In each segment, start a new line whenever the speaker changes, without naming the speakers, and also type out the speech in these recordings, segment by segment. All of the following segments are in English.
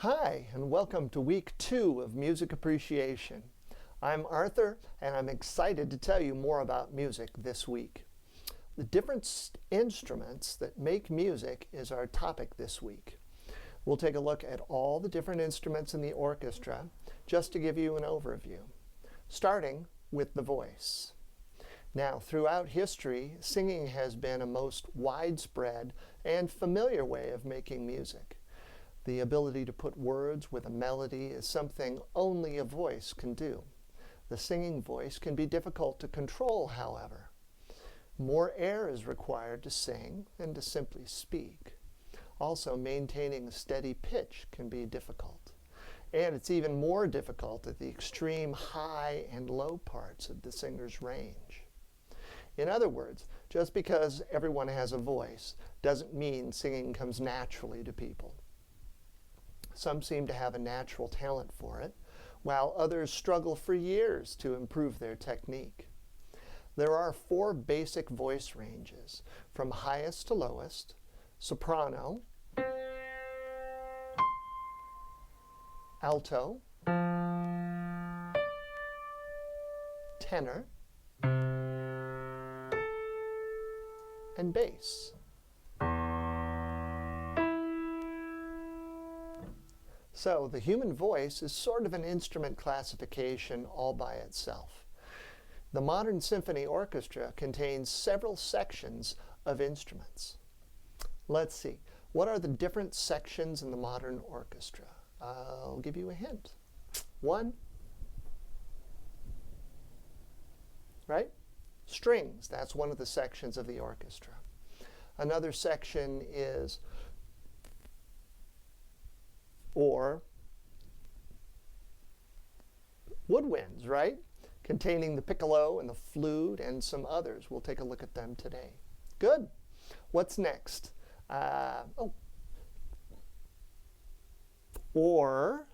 Hi, and welcome to week 2 of Music Appreciation. I'm Arthur, and I'm excited to tell you more about music this week. The different instruments that make music is our topic this week. We'll take a look at all the different instruments in the orchestra just to give you an overview, starting with the voice. Now, throughout history, singing has been a most widespread and familiar way of making music. The ability to put words with a melody is something only a voice can do. The singing voice can be difficult to control, however. More air is required to sing than to simply speak. Also, maintaining a steady pitch can be difficult. And it's even more difficult at the extreme high and low parts of the singer's range. In other words, just because everyone has a voice doesn't mean singing comes naturally to people. Some seem to have a natural talent for it, while others struggle for years to improve their technique. There are 4 basic voice ranges, from highest to lowest: soprano, alto, tenor, and bass. So the human voice is sort of an instrument classification all by itself. The modern symphony orchestra contains several sections of instruments. Let's see, what are the different sections in the modern orchestra? I'll give you a hint. 1, right? Strings, that's one of the sections of the orchestra. Another section is woodwinds, right? Containing the piccolo and the flute and some others. We'll take a look at them today. Good. What's next? Or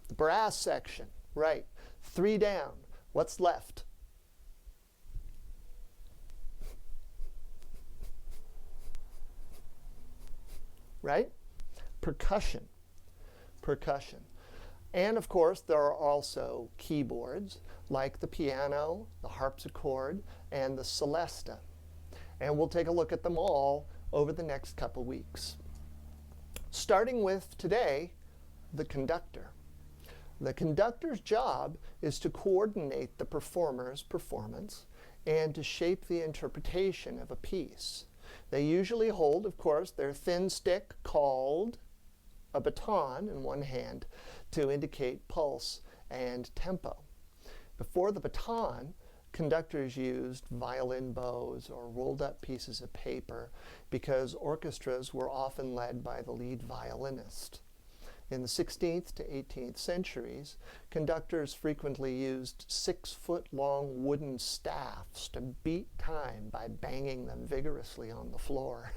the brass section, right? 3 down. What's left? Right? Percussion. And of course, there are also keyboards like the piano, the harpsichord, and the celesta. And we'll take a look at them all over the next couple weeks. Starting with today, the conductor. The conductor's job is to coordinate the performer's performance and to shape the interpretation of a piece. They usually hold, of course, their thin stick called a baton in one hand to indicate pulse and tempo. Before the baton, conductors used violin bows or rolled up pieces of paper because orchestras were often led by the lead violinist. In the 16th to 18th centuries, conductors frequently used 6-foot-long wooden staffs to beat time by banging them vigorously on the floor.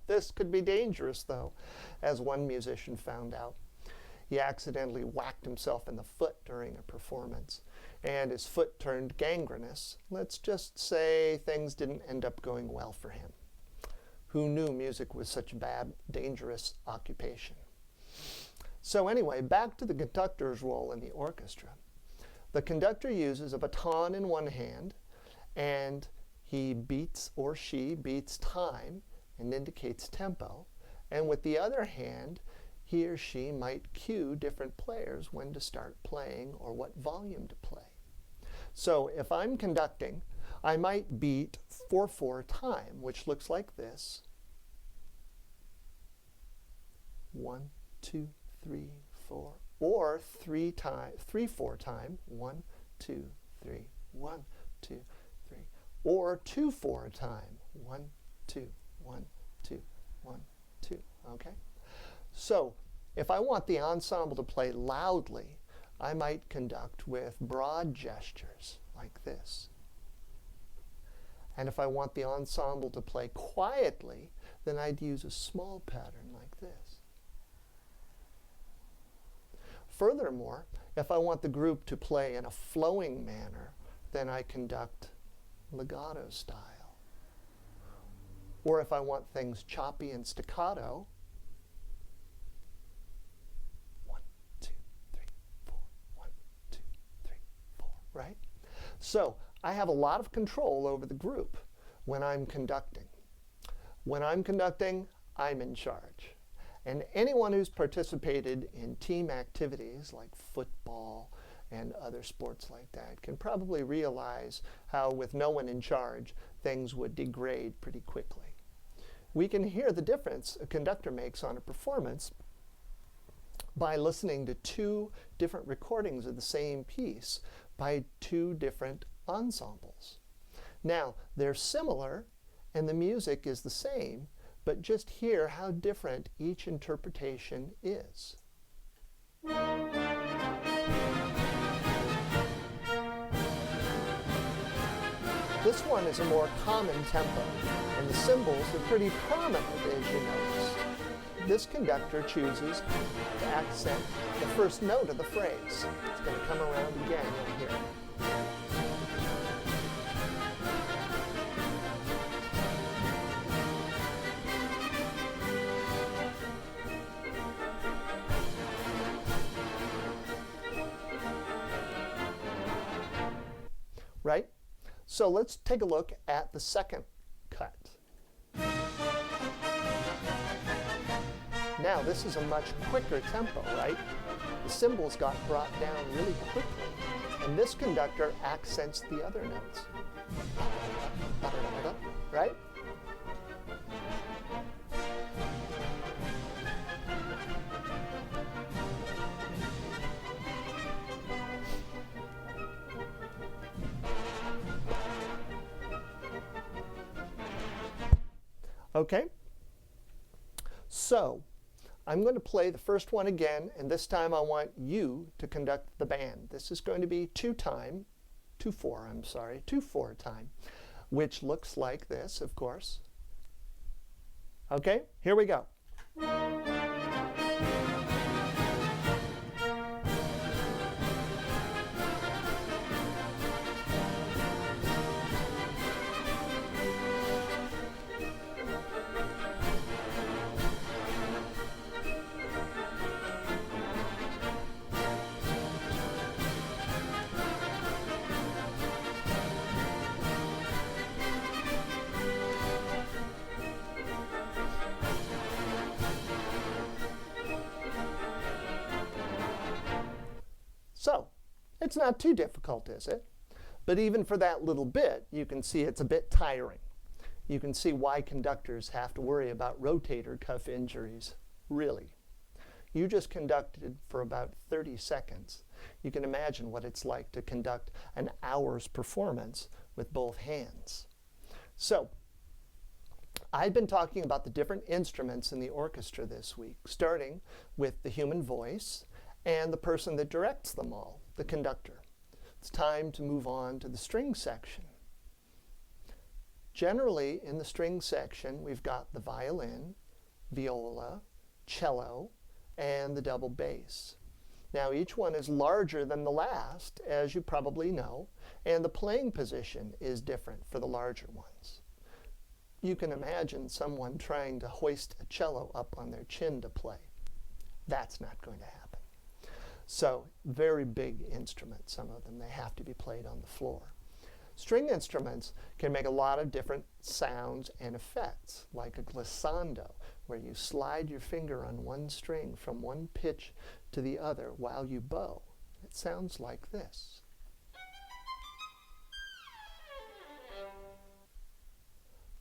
This could be dangerous, though, as one musician found out. He accidentally whacked himself in the foot during a performance, and his foot turned gangrenous. Let's just say things didn't end up going well for him. Who knew music was such a bad, dangerous occupation? So anyway, back to the conductor's role in the orchestra. The conductor uses a baton in one hand, and he beats or she beats time and indicates tempo. And with the other hand, he or she might cue different players when to start playing or what volume to play. So if I'm conducting, I might beat 4/4 time, which looks like this. 1, 2, 3, 4, or 3/4 time, 1, 2, 3, 1, 2, 3, or 2/4 time, 1, 2, 1, 2, 1, 2, okay? So if I want the ensemble to play loudly, I might conduct with broad gestures like this. And if I want the ensemble to play quietly, then I'd use a small pattern like this. Furthermore, if I want the group to play in a flowing manner, then I conduct legato style. Or if I want things choppy and staccato, right? So I have a lot of control over the group when I'm conducting. When I'm conducting, I'm in charge. And anyone who's participated in team activities like football and other sports like that can probably realize how, with no one in charge, things would degrade pretty quickly. We can hear the difference a conductor makes on a performance by listening to two different recordings of the same piece by two different ensembles. Now, they're similar and the music is the same, but just hear how different each interpretation is. This one is a more common tempo, and the cymbals are pretty prominent, as you notice. This conductor chooses to accent the first note of the phrase. It's going to come around again, you'll hear it. Right? So let's take a look at the second cut. Now this is a much quicker tempo, right? The cymbals got brought down really quickly, and this conductor accents the other notes. Right? Okay, so I'm going to play the first one again, and this time I want you to conduct the band. This is going to be 2/4 time, which looks like this, of course. Okay, here we go. So, it's not too difficult, is it? But even for that little bit, you can see it's a bit tiring. You can see why conductors have to worry about rotator cuff injuries. Really. You just conducted for about 30 seconds. You can imagine what it's like to conduct an hour's performance with both hands. So, I've been talking about the different instruments in the orchestra this week, starting with the human voice and the person that directs them all, the conductor. It's time to move on to the string section. Generally, in the string section, we've got the violin, viola, cello, and the double bass. Now, each one is larger than the last, as you probably know, and the playing position is different for the larger ones. You can imagine someone trying to hoist a cello up on their chin to play. That's not going to happen. So, very big instruments, some of them. They have to be played on the floor. String instruments can make a lot of different sounds and effects, like a glissando, where you slide your finger on one string from one pitch to the other while you bow. It sounds like this.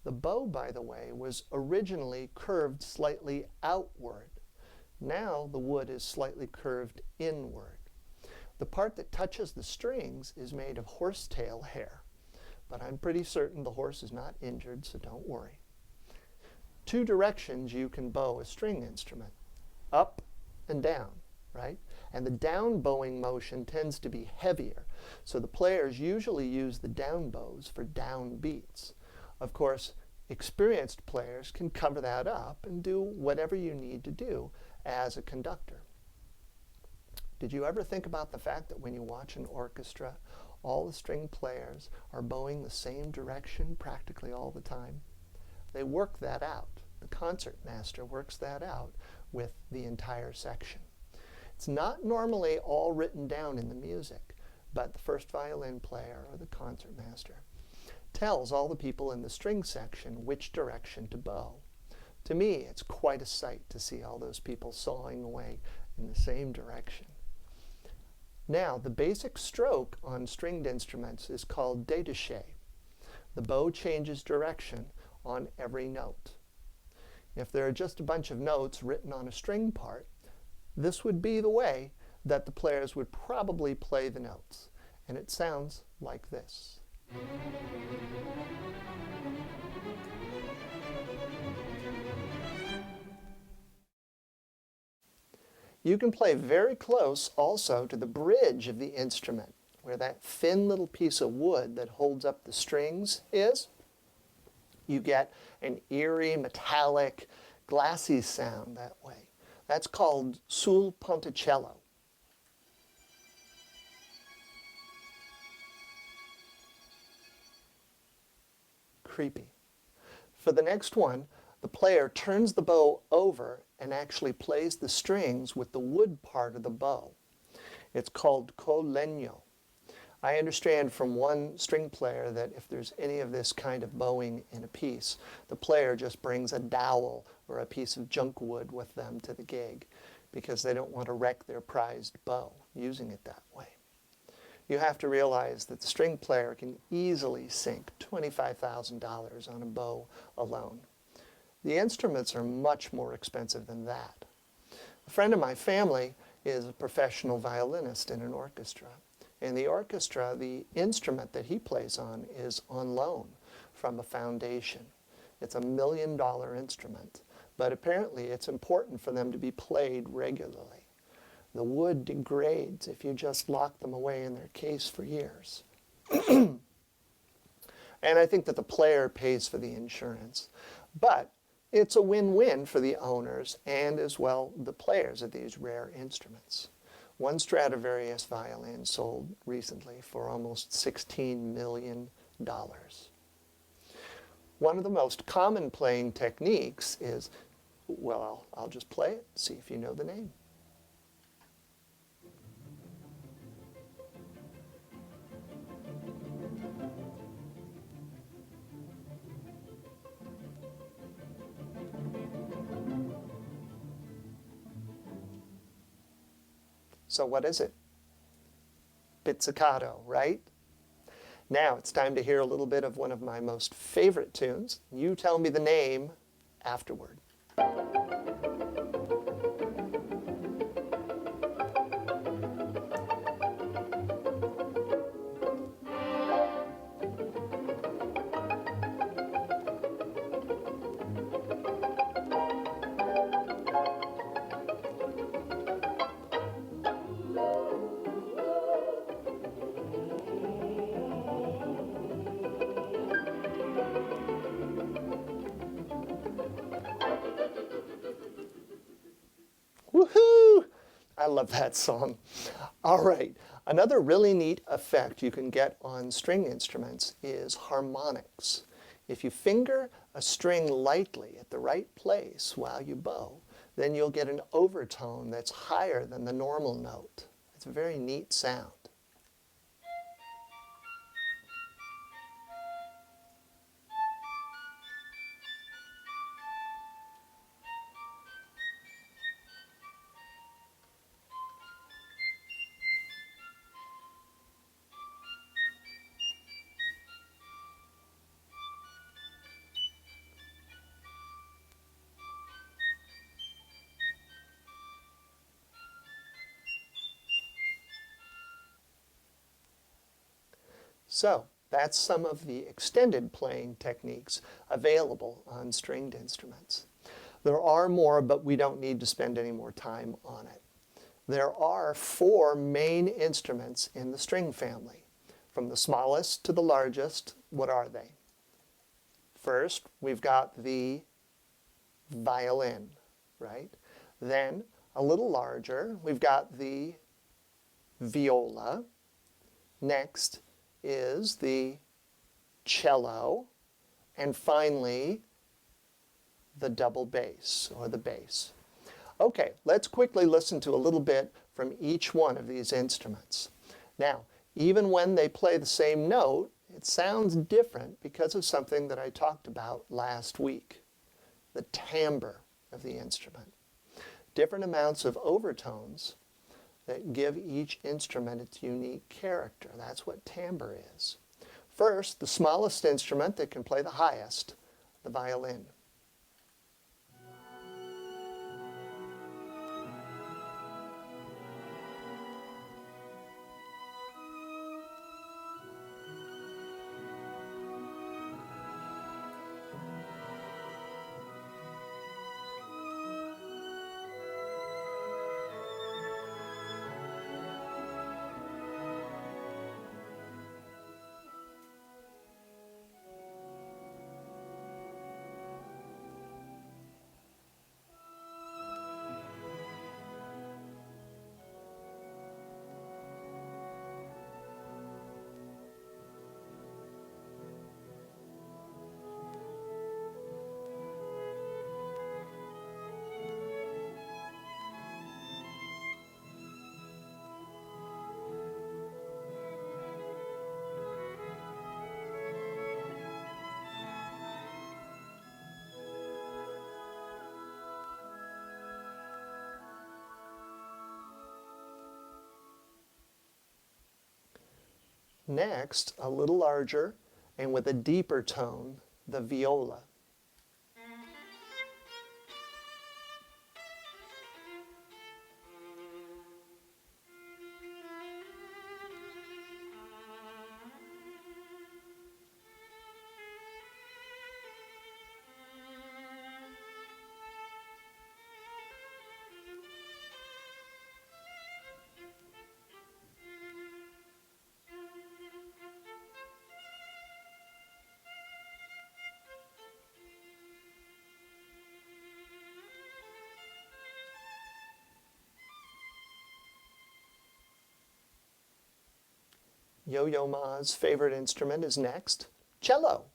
The bow, by the way, was originally curved slightly outward. Now the wood is slightly curved inward. The part that touches the strings is made of horsetail hair, but I'm pretty certain the horse is not injured, so don't worry. Two directions you can bow a string instrument, up and down, right? And the down bowing motion tends to be heavier, so the players usually use the down bows for down beats. Of course, experienced players can cover that up and do whatever you need to do as a conductor. Did you ever think about the fact that when you watch an orchestra, all the string players are bowing the same direction practically all the time? They work that out. The concertmaster works that out with the entire section. It's not normally all written down in the music, but the first violin player or the concertmaster tells all the people in the string section which direction to bow. To me, it's quite a sight to see all those people sawing away in the same direction. Now, the basic stroke on stringed instruments is called détaché. The bow changes direction on every note. If there are just a bunch of notes written on a string part, this would be the way that the players would probably play the notes. And it sounds like this. You can play very close also to the bridge of the instrument, where that thin little piece of wood that holds up the strings is. You get an eerie, metallic, glassy sound that way. That's called sul ponticello. Creepy. For the next one, the player turns the bow over and actually plays the strings with the wood part of the bow. It's called col legno. I understand from one string player that if there's any of this kind of bowing in a piece, the player just brings a dowel or a piece of junk wood with them to the gig because they don't want to wreck their prized bow using it that way. You have to realize that the string player can easily sink $25,000 on a bow alone. The instruments are much more expensive than that. A friend of my family is a professional violinist in an orchestra. In the orchestra, the instrument that he plays on is on loan from a foundation. It's $1 million instrument, but apparently it's important for them to be played regularly. The wood degrades if you just lock them away in their case for years. And I think that the player pays for the insurance. But it's a win-win for the owners and as well the players of these rare instruments. One Stradivarius violin sold recently for almost $16 million. One of the most common playing techniques is, well, I'll just play it, see if you know the name. So what is it? Pizzicato, right? Now it's time to hear a little bit of one of my most favorite tunes. You tell me the name afterward. Woohoo! I love that song. All right, another really neat effect you can get on string instruments is harmonics. If you finger a string lightly at the right place while you bow, then you'll get an overtone that's higher than the normal note. It's a very neat sound. So that's some of the extended playing techniques available on stringed instruments. There are more, but we don't need to spend any more time on it. There are 4 main instruments in the string family. From the smallest to the largest, what are they? First, we've got the violin, right? Then, a little larger, we've got the viola. Next is the cello. And finally, the double bass, or the bass. Okay, let's quickly listen to a little bit from each one of these instruments. Now, Even when they play the same note, it sounds different because of something that I talked about last week, the timbre of the instrument. Different amounts of overtones that give each instrument its unique character. That's what timbre is. First, the smallest instrument that can play the highest, the violin. Next, a little larger and with a deeper tone, the viola. Yo-Yo Ma's favorite instrument is next, cello.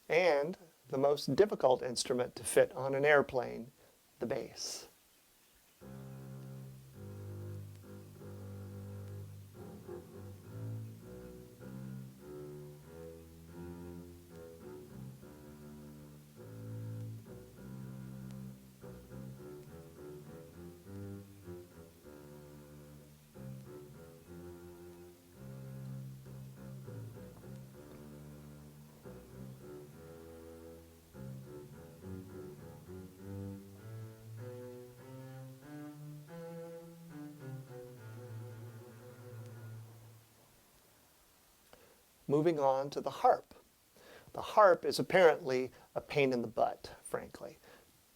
And the most difficult instrument to fit on an airplane, the bass. Moving on to the harp. The harp is apparently a pain in the butt, frankly.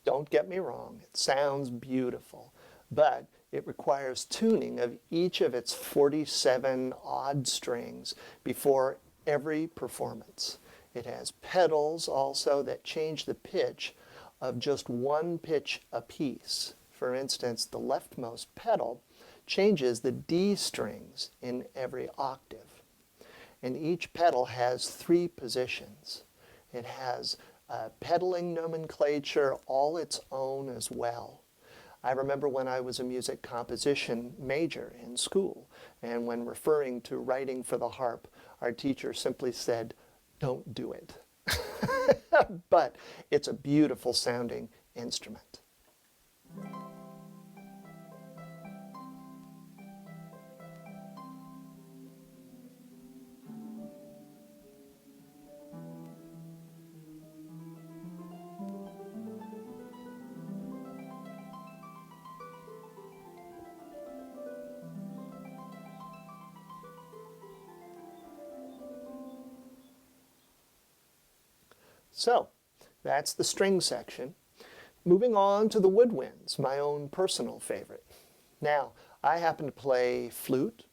Don't get me wrong, it sounds beautiful, but it requires tuning of each of its 47 odd strings before every performance. It has pedals also that change the pitch of just one pitch apiece. For instance, the leftmost pedal changes the D strings in every octave. And each pedal has 3 positions. It has pedaling nomenclature all its own as well. I remember when I was a music composition major in school, and when referring to writing for the harp, our teacher simply said, "Don't do it." But it's a beautiful sounding instrument. So, That's the string section. Moving on to the woodwinds, my own personal favorite. Now, I happen to play flute,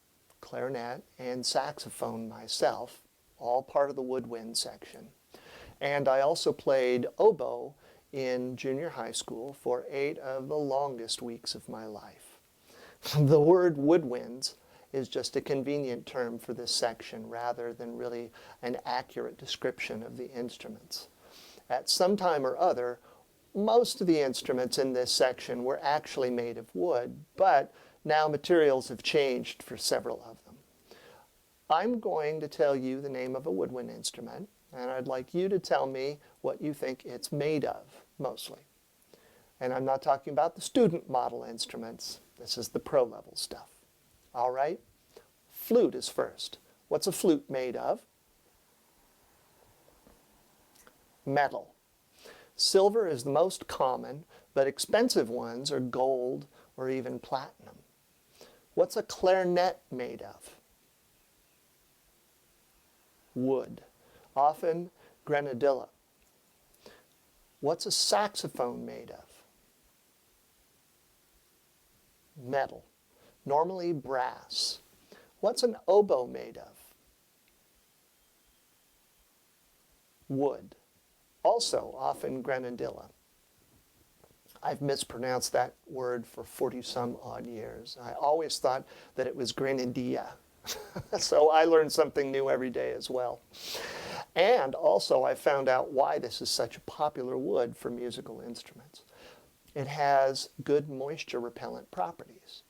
clarinet, and saxophone myself, all part of the woodwind section. And I also played oboe in junior high school for 8 of the longest weeks of my life. The word woodwinds is just a convenient term for this section rather than really an accurate description of the instruments. At some time or other, most of the instruments in this section were actually made of wood, but now materials have changed for several of them. I'm going to tell you the name of a woodwind instrument, and I'd like you to tell me what you think it's made of, mostly. And I'm not talking about the student model instruments. This is the pro level stuff. All right? Flute is first. What's a flute made of? Metal. Silver is the most common, but expensive ones are gold or even platinum. What's a clarinet made of? Wood, often grenadilla. What's a saxophone made of? Metal, normally brass. What's an oboe made of? Wood, also often grenadilla. I've mispronounced that word for 40-some odd years. I always thought that it was grenadilla. So I learn something new every day as well. And also I found out why this is such a popular wood for musical instruments. It has good moisture repellent properties.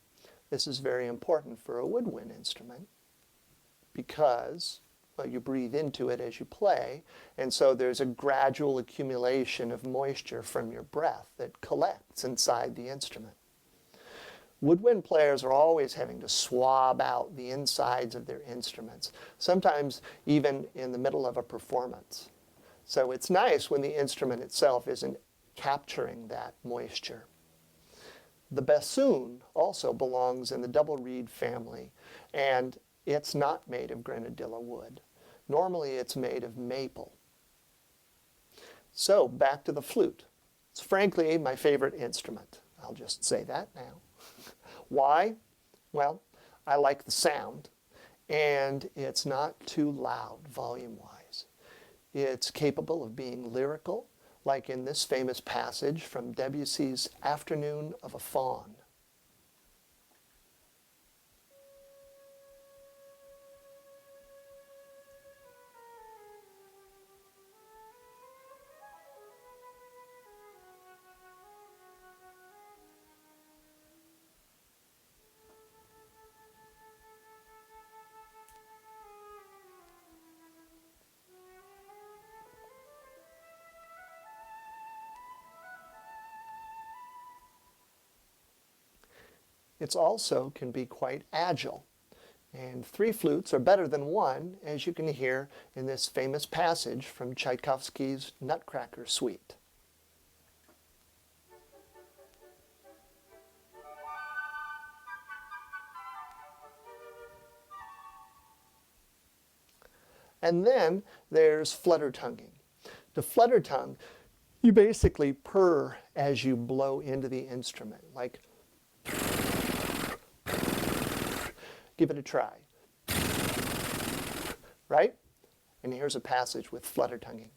This is very important for a woodwind instrument because you breathe into it as you play, and so there's a gradual accumulation of moisture from your breath that collects inside the instrument. Woodwind players are always having to swab out the insides of their instruments, sometimes even in the middle of a performance. So it's nice when the instrument itself isn't capturing that moisture. The bassoon also belongs in the double reed family, and it's not made of grenadilla wood. Normally it's made of maple. So back to the flute. It's frankly my favorite instrument. I'll just say that now. Why? Well, I like the sound, and it's not too loud volume-wise. It's capable of being lyrical, like in this famous passage from Debussy's Afternoon of a Faun. It also can be quite agile. And 3 flutes are better than 1, as you can hear in this famous passage from Tchaikovsky's Nutcracker Suite. And then there's flutter tonguing. To flutter tongue, you basically purr as you blow into the instrument, like give it a try. Right? And here's a passage with flutter tonguing.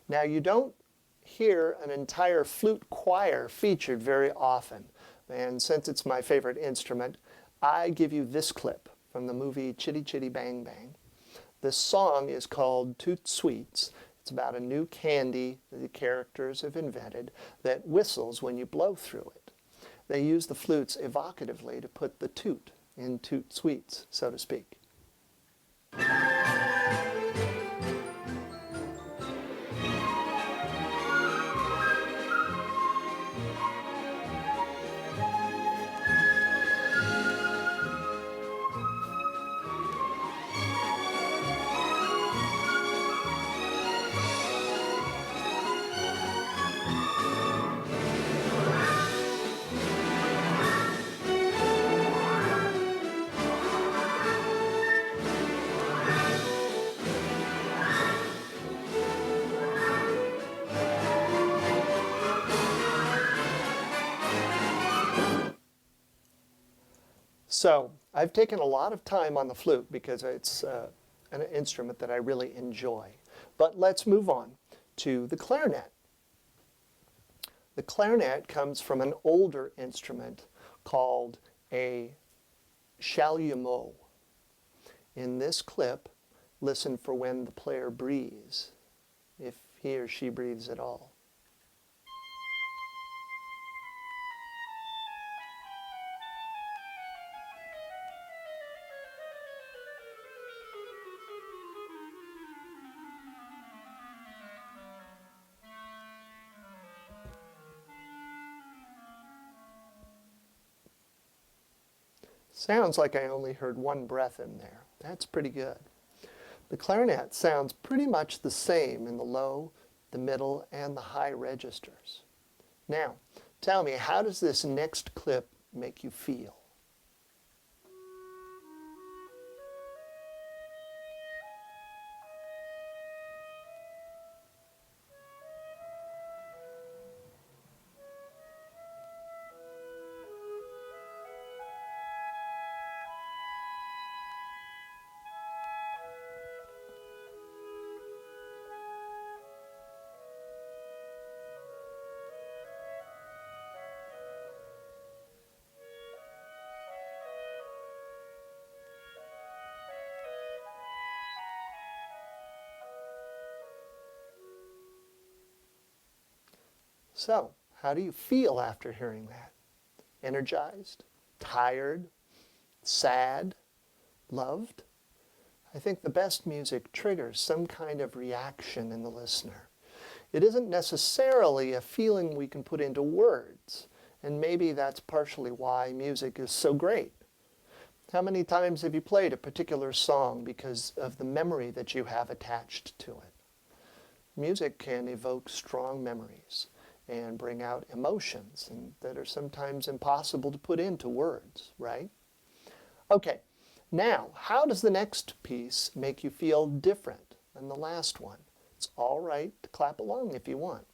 Now you don't hear an entire flute choir featured very often, and since it's my favorite instrument, I give you this clip from the movie Chitty Chitty Bang Bang. This song is called Toot Sweets. It's about a new candy that the characters have invented that whistles when you blow through it. They use the flutes evocatively to put the toot in Toot Sweets, so to speak. So I've taken a lot of time on the flute because it's an instrument that I really enjoy. But let's move on to the clarinet. The clarinet comes from an older instrument called a chalumeau. In this clip, listen for when the player breathes, if he or she breathes at all. Sounds like I only heard one breath in there. That's pretty good. The clarinet sounds pretty much the same in the low, the middle, and the high registers. Now, tell me, how does this next clip make you feel? So, how do you feel after hearing that? Energized? Tired? Sad? Loved? I think the best music triggers some kind of reaction in the listener. It isn't necessarily a feeling we can put into words, and maybe that's partially why music is so great. How many times have you played a particular song because of the memory that you have attached to it? Music can evoke strong memories and bring out emotions that are sometimes impossible to put into words, right? Okay, now, how does the next piece make you feel different than the last one? It's all right to clap along if you want.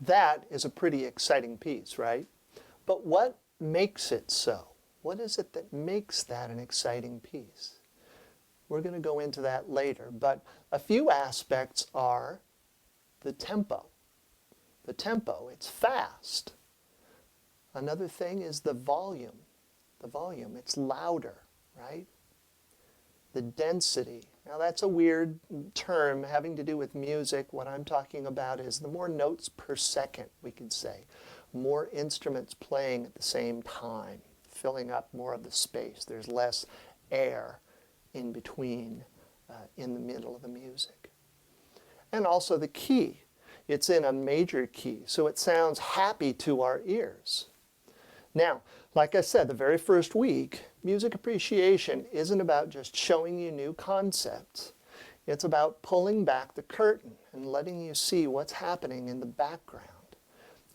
That is a pretty exciting piece, right? But what makes it so? What is it that makes that an exciting piece? We're going to go into that later, but a few aspects are the tempo. The tempo, it's fast. Another thing is the volume. The volume, it's louder, right? The density. Now that's a weird term having to do with music. What I'm talking about is the more notes per second, we could say. More instruments playing at the same time, filling up more of the space. There's less air in between, in the middle of the music. And also the key. It's in a major key, so it sounds happy to our ears. Now, like I said, the very first week, music appreciation isn't about just showing you new concepts. It's about pulling back the curtain and letting you see what's happening in the background.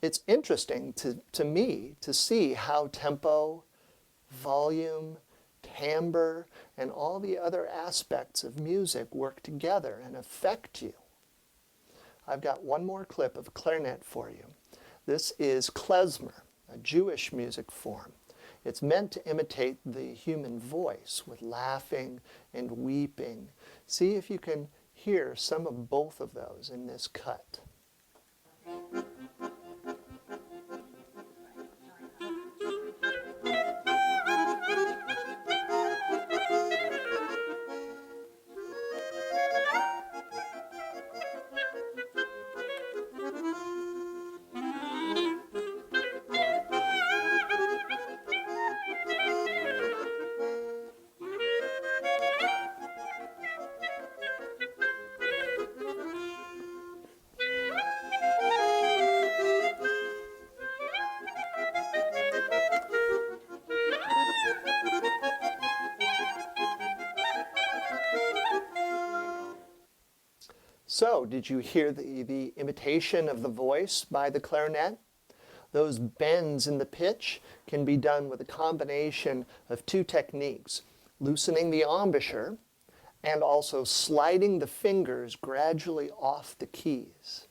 It's interesting to me to see how tempo, volume, timbre, and all the other aspects of music work together and affect you. I've got one more clip of clarinet for you. This is klezmer, a Jewish music form. It's meant to imitate the human voice with laughing and weeping. See if you can hear some of both of those in this cut. So, did you hear the imitation of the voice by the clarinet? Those bends in the pitch can be done with a combination of two techniques, loosening the embouchure and also sliding the fingers gradually off the keys.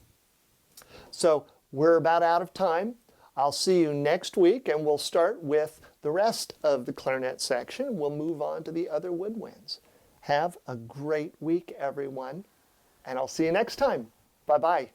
So, we're about out of time. I'll see you next week, and we'll start with the rest of the clarinet section. We'll move on to the other woodwinds. Have a great week, everyone. And I'll see you next time. Bye-bye.